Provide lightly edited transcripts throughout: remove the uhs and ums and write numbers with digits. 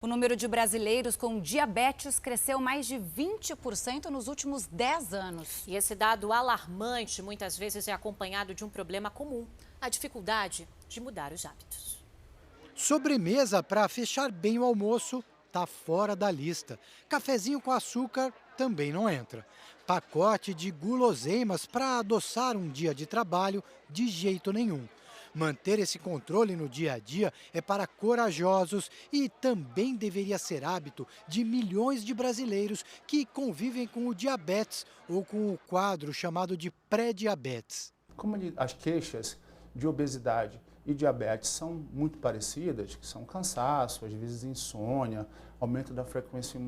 O número de brasileiros com diabetes cresceu mais de 20% nos últimos 10 anos. E esse dado alarmante muitas vezes é acompanhado de um problema comum: a dificuldade de mudar os hábitos. Sobremesa para fechar bem o almoço tá fora da lista. Cafezinho com açúcar também não entra. Pacote de guloseimas para adoçar um dia de trabalho de jeito nenhum. Manter esse controle no dia a dia é para corajosos e também deveria ser hábito de milhões de brasileiros que convivem com o diabetes ou com o quadro chamado de pré-diabetes. Como as queixas de obesidade e diabetes são muito parecidas, que são cansaço, às vezes insônia, aumento da frequência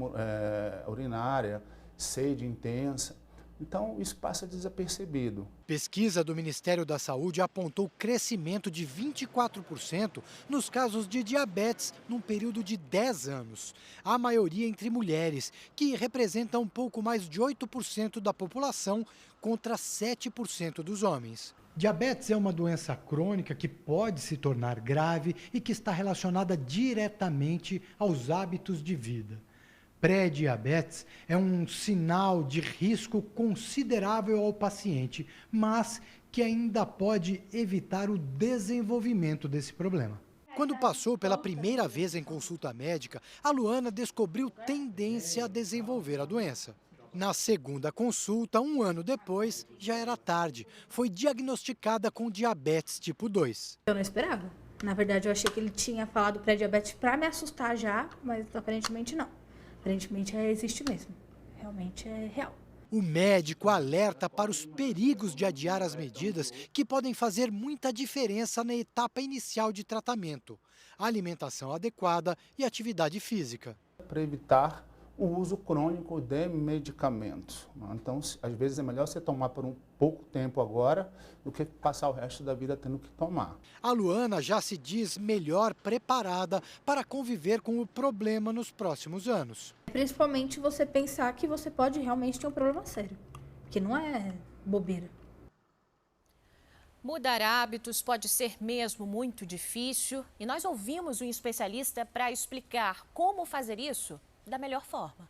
urinária, sede intensa. Então, isso passa desapercebido. Pesquisa do Ministério da Saúde apontou crescimento de 24% nos casos de diabetes num período de 10 anos. A maioria entre mulheres, que representam um pouco mais de 8% da população contra 7% dos homens. Diabetes é uma doença crônica que pode se tornar grave e que está relacionada diretamente aos hábitos de vida. Pré-diabetes é um sinal de risco considerável ao paciente, mas que ainda pode evitar o desenvolvimento desse problema. Quando passou pela primeira vez em consulta médica, a Luana descobriu tendência a desenvolver a doença. Na segunda consulta, um ano depois, já era tarde. Foi diagnosticada com diabetes tipo 2. Eu não esperava. Na verdade, eu achei que ele tinha falado pré-diabetes para me assustar já, mas aparentemente não. Aparentemente existe mesmo. Realmente é real. O médico alerta para os perigos de adiar as medidas que podem fazer muita diferença na etapa inicial de tratamento: alimentação adequada e atividade física. Para evitar o uso crônico de medicamentos. Então, às vezes é melhor você tomar por um pouco tempo agora do que passar o resto da vida tendo que tomar. A Luana já se diz melhor preparada para conviver com o problema nos próximos anos. Principalmente você pensar que você pode realmente ter um problema sério, que não é bobeira. Mudar hábitos pode ser mesmo muito difícil e nós ouvimos um especialista para explicar como fazer isso da melhor forma.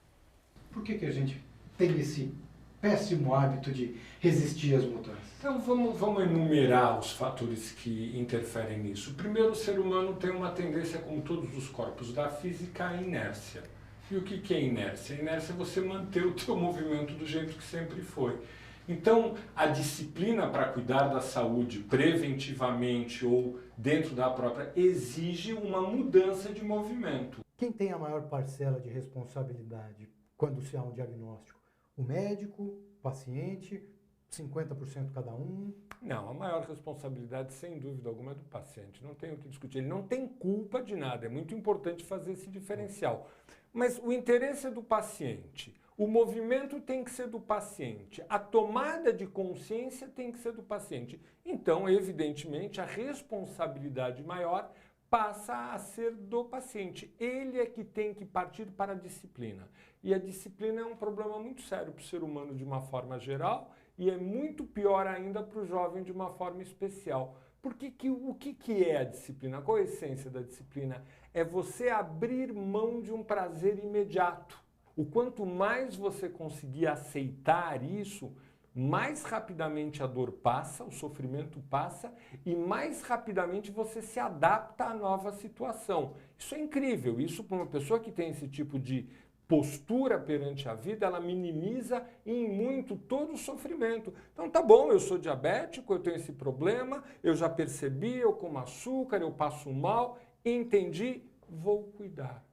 Por que a gente tem esse péssimo hábito de resistir às mudanças? Então vamos enumerar os fatores que interferem nisso. Primeiro, o ser humano tem uma tendência, como todos os corpos da física, à inércia. E o que é inércia? Inércia é você manter o teu movimento do jeito que sempre foi. Então, a disciplina para cuidar da saúde preventivamente ou dentro da própria exige uma mudança de movimento. Quem tem a maior parcela de responsabilidade quando se há um diagnóstico? O médico, o paciente, 50% cada um? Não, a maior responsabilidade, sem dúvida alguma, é do paciente. Não tem o que discutir. Ele não tem culpa de nada. É muito importante fazer esse diferencial. Mas o interesse é do paciente. O movimento tem que ser do paciente. A tomada de consciência tem que ser do paciente. Então, evidentemente, a responsabilidade maior passa a ser do paciente. Ele é que tem que partir para a disciplina. E a disciplina é um problema muito sério para o ser humano de uma forma geral e é muito pior ainda para o jovem de uma forma especial. Porque o que é a disciplina? Qual a essência da disciplina? É você abrir mão de um prazer imediato. O quanto mais você conseguir aceitar isso, mais rapidamente a dor passa, o sofrimento passa e mais rapidamente você se adapta à nova situação. Isso é incrível. Isso, para uma pessoa que tem esse tipo de postura perante a vida, ela minimiza em muito todo o sofrimento. Então tá bom, eu sou diabético, eu tenho esse problema, eu já percebi, eu como açúcar, eu passo mal, entendi, vou cuidar.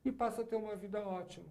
E passa a ter uma vida ótima.